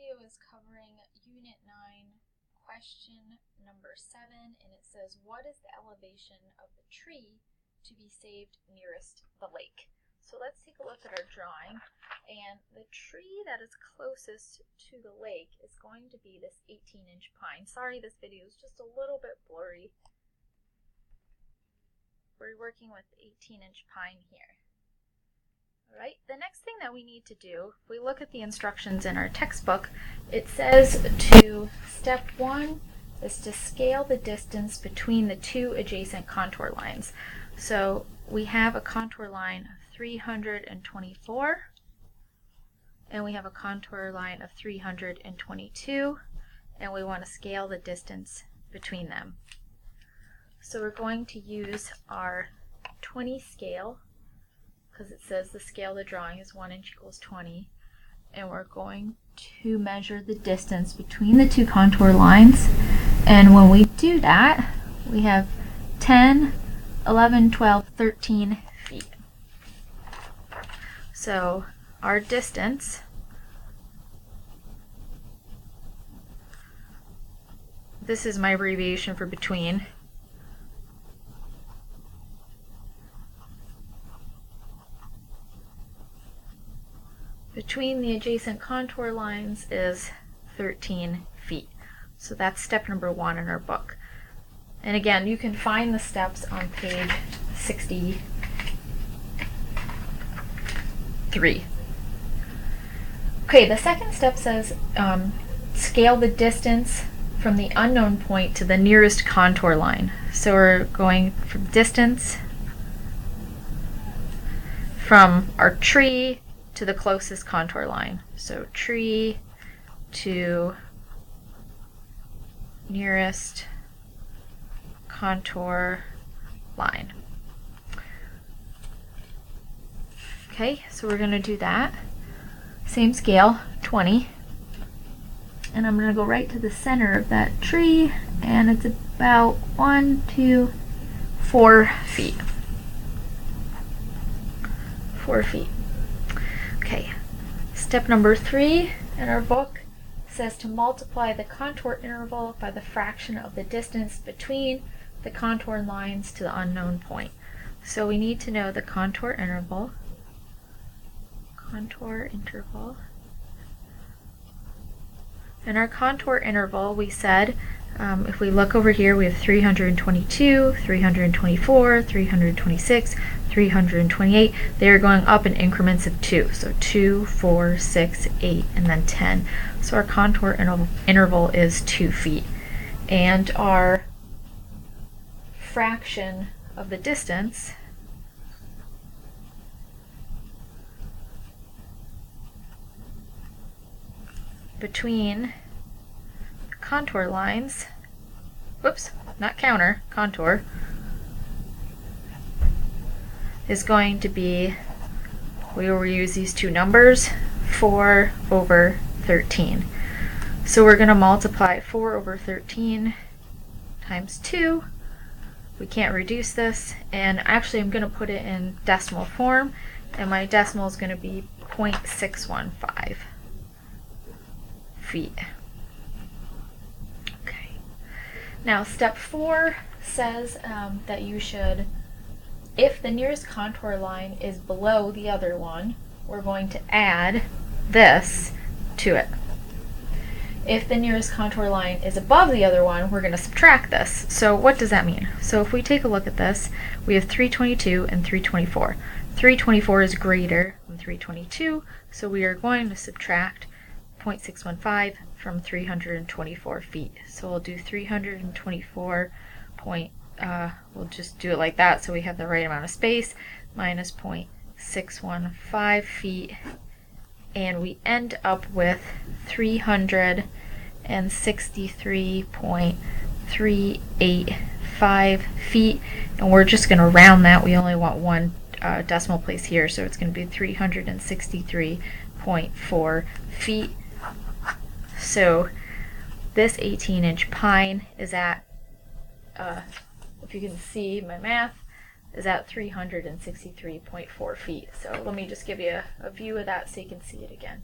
video is covering Unit 9, question number 7, and it says, what is the elevation of the tree to be saved nearest the lake? So let's take a look at our drawing, and the tree that is closest to the lake is going to be this 18-inch pine. Sorry, this video is just a little bit blurry. We're working with 18-inch pine here. Alright, the next thing that we need to do, if we look at the instructions in our textbook, it says to step 1 is to scale the distance between the two adjacent contour lines. So we have a contour line of 324 and we have a contour line of 322, and we want to scale the distance between them. So we're going to use our 20 scale, because it says the scale of the drawing is 1 inch equals 20, and we're going to measure the distance between the two contour lines. And when we do that, we have 10, 11, 12, 13 feet. So our distance this is my abbreviation for between. Between the adjacent contour lines is 13 feet. So that's step number 1 in our book. And again, you can find the steps on page 63. Okay, the second step says scale the distance from the unknown point to the nearest contour line. So we're going from distance from our tree to the closest contour line. So tree to nearest contour line. Okay, so we're going to do that. Same scale, 20. And I'm going to go right to the center of that tree, and it's about 1, 2, 4 feet. 4 feet. Okay, step number 3 in our book says to multiply the contour interval by the fraction of the distance between the contour lines to the unknown point. So we need to know the contour interval. In our contour interval, we said, if we look over here, we have 322, 324, 326, 328. They are going up in increments of 2. So 2, 4, 6, 8, and then 10. So our contour interval is 2 feet. And our fraction of the distance between the contour lines, whoops, not counter, contour, is going to be, we will use these two numbers, 4 over 13. So we're going to multiply 4 over 13 times 2. We can't reduce this, and actually I'm going to put it in decimal form, and my decimal is going to be 0.615 feet. Okay. Now step 4 says that you should, if the nearest contour line is below the other one, we're going to add this to it. If the nearest contour line is above the other one, we're going to subtract this. So what does that mean? So if we take a look at this, we have 322 and 324. 324 is greater than 322, so we are going to subtract 0.615 from 324 feet. So we'll do 324 we'll just do it like that so we have the right amount of space, minus 0.615 feet, and we end up with 363.385 feet, and we're just going to round that. We only want one decimal place here, so it's going to be 363.4 feet. So this 18-inch pine is at, if you can see my math, is at 363.4 feet. So let me just give you a view of that so you can see it again.